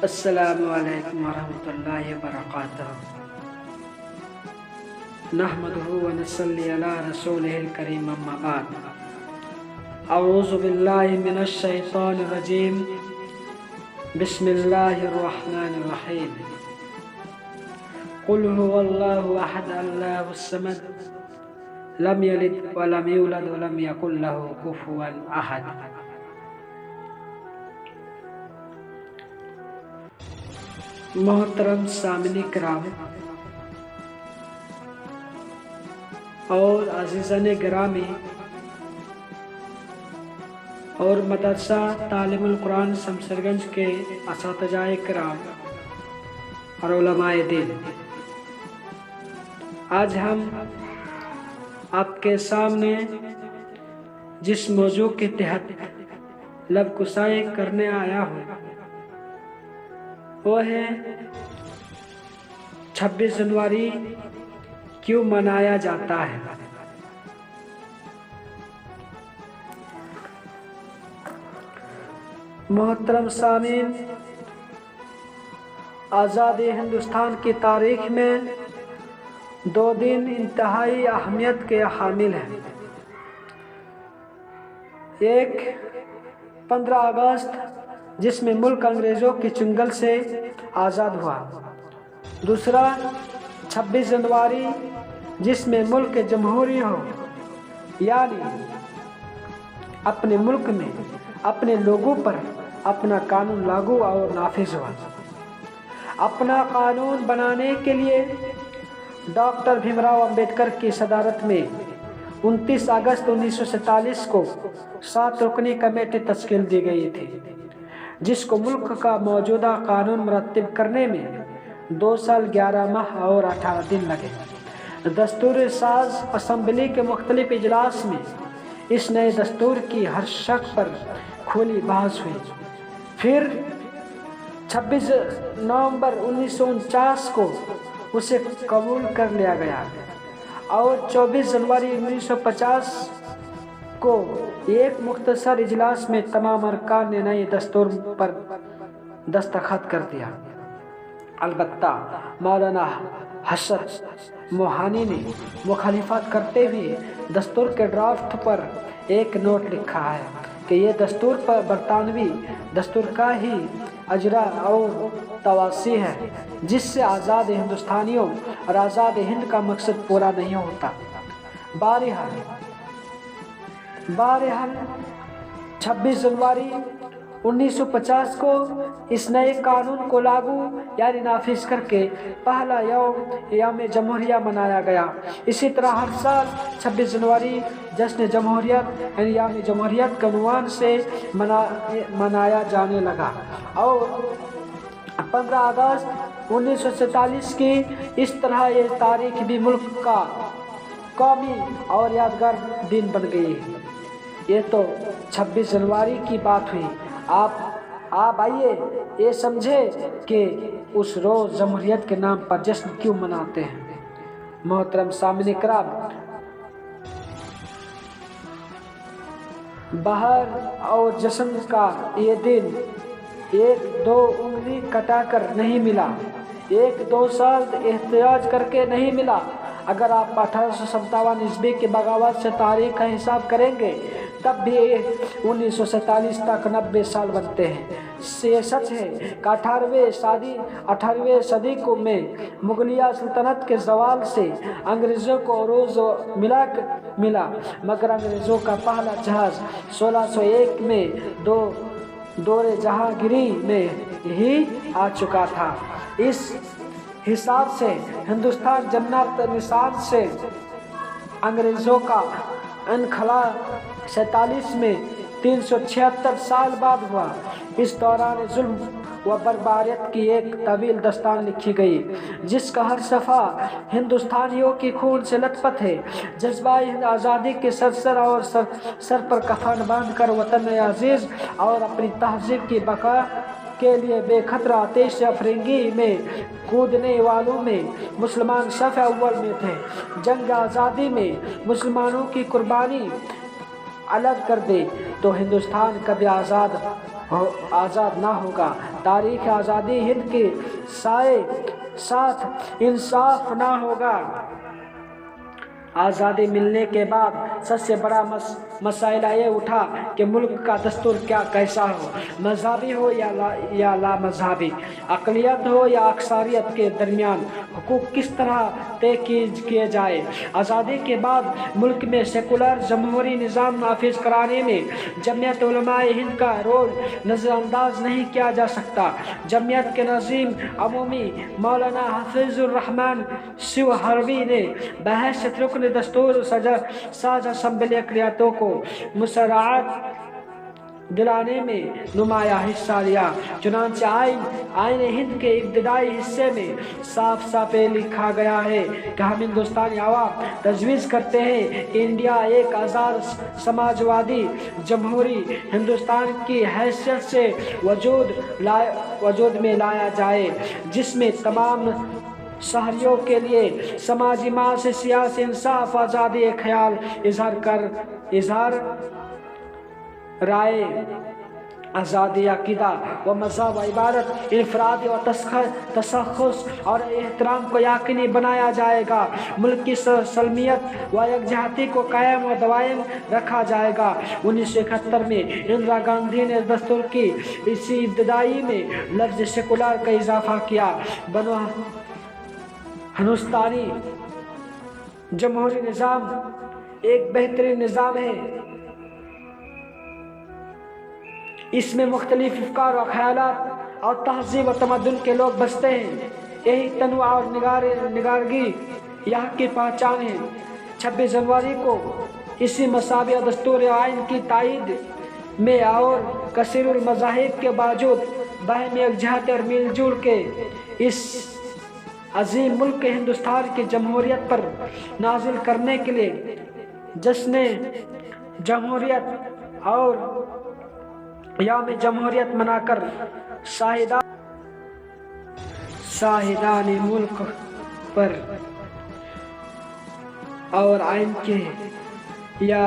السلام علیکم ورحمۃ اللہ وبرکاتہ۔ نحمدہ ونصلی علی رسولہ الکریم، اما بعد۔ اعوذ باللہ من الشیطان الرجیم، بسم اللہ الرحمن الرحیم۔ قل هو اللہ احد اللہ الصمد لم یلد ولم یولد ولم یکن لہ کفوا احد۔ محترم سامعین کرام اور عزیزان گرامی اور مدرسہ تعلیم القرآن شمشیرگنج کے اساتذہ کرام اور علماء دین، آج ہم آپ کے سامنے جس موضوع کے تحت لب کشائی کرنے آیا ہوں وہ ہے 26 جنوری کیوں منایا جاتا ہے۔ محترم سامعین، آزاد ہندوستان کی تاریخ میں 2 دن انتہائی اہمیت کے حامل ہیں۔ ایک 15 اگست جس میں ملک انگریزوں کی چنگل سے آزاد ہوا، دوسرا 26 جنوری جس میں ملک جمہوری ہو، یعنی اپنے ملک میں اپنے لوگوں پر اپنا قانون لاگو اور نافذ ہوا۔ اپنا قانون بنانے کے لیے ڈاکٹر بھیم راؤ امبیڈکر کی صدارت میں 29 اگست 1947 کو 7 رکنی کمیٹی تشکیل دی گئی تھی، جس کو ملک کا موجودہ قانون مرتب کرنے میں 2 سال 11 ماہ اور 18 دن لگے۔ دستور ساز اسمبلی کے مختلف اجلاس میں اس نئے دستور کی ہر شق پر کھلی بحث ہوئی۔ پھر 26 نومبر 1949 کو اسے قبول کر لیا گیا اور 24 جنوری 1950 کو ایک مختصر اجلاس میں تمام ارکان نے نئے دستور پر دستخط کر دیا۔ البتہ مولانا حسرت موہانی نے مخالفت کرتے ہوئے دستور کے ڈرافٹ پر ایک نوٹ لکھا ہے کہ یہ دستور پر برطانوی دستور کا ہی اجرا اور توسیع ہے، جس سے آزاد ہندوستانیوں اور آزاد ہند کا مقصد پورا نہیں ہوتا۔ بہرحال 26 جنوری 1950 کو اس نئے قانون کو لاگو یعنی نافذ کر کے پہلا یوم جمہوریہ منایا گیا۔ اسی طرح ہر سال 26 جنوری جشن جمہوریت یعنی یوم جمہوریت کے عنوان سے منایا جانے لگا اور 15 اگست 1947 کی اس طرح یہ تاریخ بھی ملک کا قومی اور یادگار دن بن گئی ہے۔ یہ تو 26 جنوری کی بات ہوئی۔ آپ آئیے یہ سمجھے کہ اس روز جمہوریت کے نام پر جشن کیوں مناتے ہیں۔ محترم سامعین کرام، بہار اور جشن کا یہ دن 1-2 انگلی کٹا کر نہیں ملا، 1-2 سال احتجاج کر کے نہیں ملا۔ اگر آپ 1857 عیسوی کی بغاوت سے تاریخ کا حساب کریں گے تب بھی 1947 تک 90 سال بنتے ہیں۔ یہ سچ ہے کہ 18ویں صدی کو میں مغلیہ سلطنت کے زوال سے انگریزوں کو عروج ملا، مگر انگریزوں کا پہلا جہاز 1601 میں دور جہانگیری میں ہی آ چکا تھا۔ اس حساب سے ہندوستان جنت نشان سے انگریزوں کا انخلا 47 میں 376 سال بعد ہوا۔ اس دوران ظلم و بربریت کی ایک طویل داستان لکھی گئی جس کا ہر صفحہ ہندوستانیوں کی خون سے لت پت ہے۔ جذبہ آزادی کے سرسر اور سر پر کفن باندھ کر وطن عزیز اور اپنی تہذیب کی بقا کے لیے بے خطرہ آتش افروزی میں کودنے والوں میں مسلمان صف اول میں تھے۔ جنگ آزادی میں مسلمانوں کی قربانی الگ کر دے تو ہندوستان کبھی آزاد نہ ہوگا۔ تاریخ آزادی ہند کے ساتھ انصاف نہ ہوگا۔ آزادی ملنے کے بعد سب سے بڑا مسئلہ یہ اٹھا کہ ملک کا دستور کیسا ہو، مذہبی ہو یا لا مذہبی، اقلیت ہو یا اکثریت کے درمیان حقوق کس طرح طے کیے جائے۔ آزادی کے بعد ملک میں سیکولر جمہوری نظام نافذ کرانے میں جمعیت علماء ہند کا رول نظر انداز نہیں کیا جا سکتا۔ جمعیت کے نظیم عمومی مولانا حفیظ الرحمن سیوہروی نے بحیثیت رکن دستور ساز اسمبلی اقلیتوں کو مشرعت دلانے میں نمایاں حصہ لیا۔ چنانچہ آئین ہند کے ابتدائی حصے میں صاف صاف لکھا گیا ہے کہ ہم ہندوستانی عوام تجویز کرتے ہیں کہ انڈیا ایک آزاد سماجوادی جمہوری ہندوستان کی حیثیت سے وجود میں لایا جائے، جس میں تمام شہریوں کے لیے سماجی معاشی سیاسی انصاف، آزادی خیال اظہار رائے، آزادی عقیدہ و مذہب و عبادت، انفرادی و تشخص اور احترام کو یقینی بنایا جائے گا۔ ملک کی سالمیت و یکجہتی کو قائم و دائم رکھا جائے گا۔ 1971 میں اندرا گاندھی نے دستور کی اسی ابتدائی میں لفظ سیکولر کا اضافہ کیا۔ ہندوستانی جمہوری نظام ایک بہترین نظام ہے۔ اس میں مختلف افکار و خیالات اور تہذیب و تمدن کے لوگ بستے ہیں۔ یہی تنوع اور نگارگی یہاں کی پہچان ہے۔ 26 جنوری کو اسی مساوی اور دستور آئین کی تائید میں اور کثیر المذاہب کے باوجود باہمی یکجہتی اور میل جول کے اس عظیم ملک ہندوستان کی جمہوریت پر نازل کرنے کے لیے جشن جمہوریت اور یوم جمہوریت منا کر شاہدان ملک پر اور آئین کے یا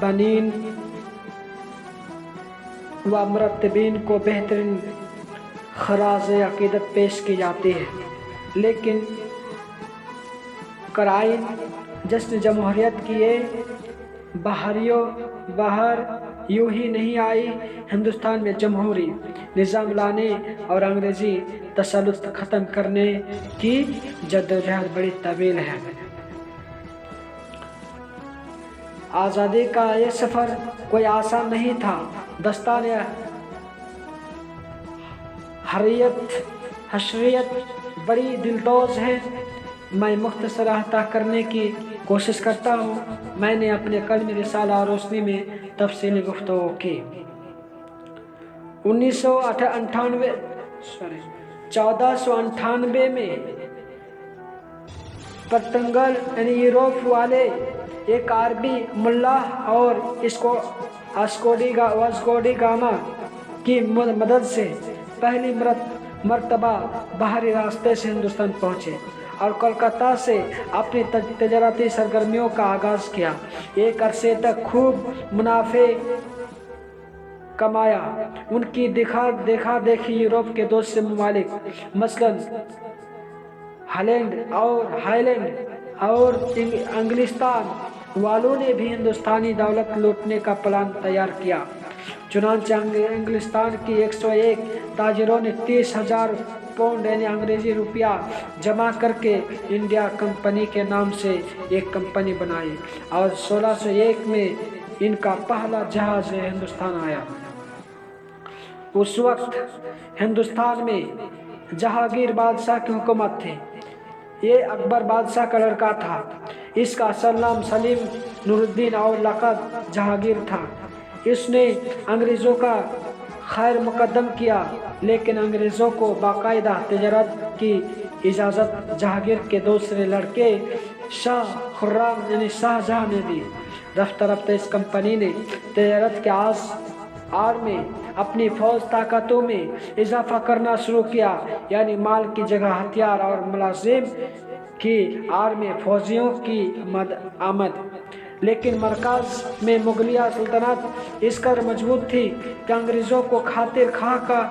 بنین و مرتبین کو بہترین خراج عقیدت پیش کی جاتی ہے۔ لیکن قرائن جشن جمہوریت کی یہ بہار یوں ہی نہیں آئی۔ ہندوستان میں جمہوری نظام لانے اور انگریزی تسلط ختم کرنے کی جدوجہد بڑی طویل ہے۔ آزادی کا یہ سفر کوئی آسان نہیں تھا۔ داستان حشریت بڑی دلدوز ہے۔ میں مختصر احاطہ کرنے کی کوشش کرتا ہوں۔ میں نے اپنے قلمی رسالہ روشنی میں تفصیلی گفتگو کی۔ 1498 میں پرتگال یعنی یوروپ والے ایک عربی ملاح اور واسکو ڈی گاما کی مدد سے پہلی مرتبہ بحری راستے سے ہندوستان پہنچے اور کولکاتہ سے اپنی تجارتی سرگرمیوں کا آغاز کیا۔ ایک عرصے تک خوب منافع کمایا۔ ان کی دیکھا دیکھی یورپ کے دوسرے ممالک مثلاً ہالینڈ اور انگلستان والوں نے بھی ہندوستانی دولت لوٹنے کا پلان تیار کیا۔ چنانچہ انگلستان کی 101 تاجروں نے 30,000 پاؤنڈ یعنی انگریزی روپیہ جمع کر کے انڈیا کمپنی کے نام سے ایک کمپنی بنائی اور 1601 میں ان کا پہلا جہاز ہندوستان آیا۔ اس وقت ہندوستان میں جہانگیر بادشاہ کی حکومت تھی۔ یہ اکبر بادشاہ کا لڑکا تھا۔ اس کا اصل نام سلیم نور الدین اور لقب جہانگیر تھا۔ اس نے انگریزوں کا خیر مقدم کیا، لیکن انگریزوں کو باقاعدہ تجارت کی اجازت جہانگیر کے دوسرے لڑکے شاہ خرم یعنی شاہ جہاں نے دی۔ رفتہ رفتہ اس کمپنی نے تجارت کے آڑ میں اپنی فوج طاقتوں میں اضافہ کرنا شروع کیا، یعنی مال کی جگہ ہتھیار اور ملازم کی آڑ میں فوجیوں کی آمد۔ لیکن مرکز میں مغلیہ سلطنت اس قدر مضبوط تھی کہ انگریزوں کو خاطر خواہ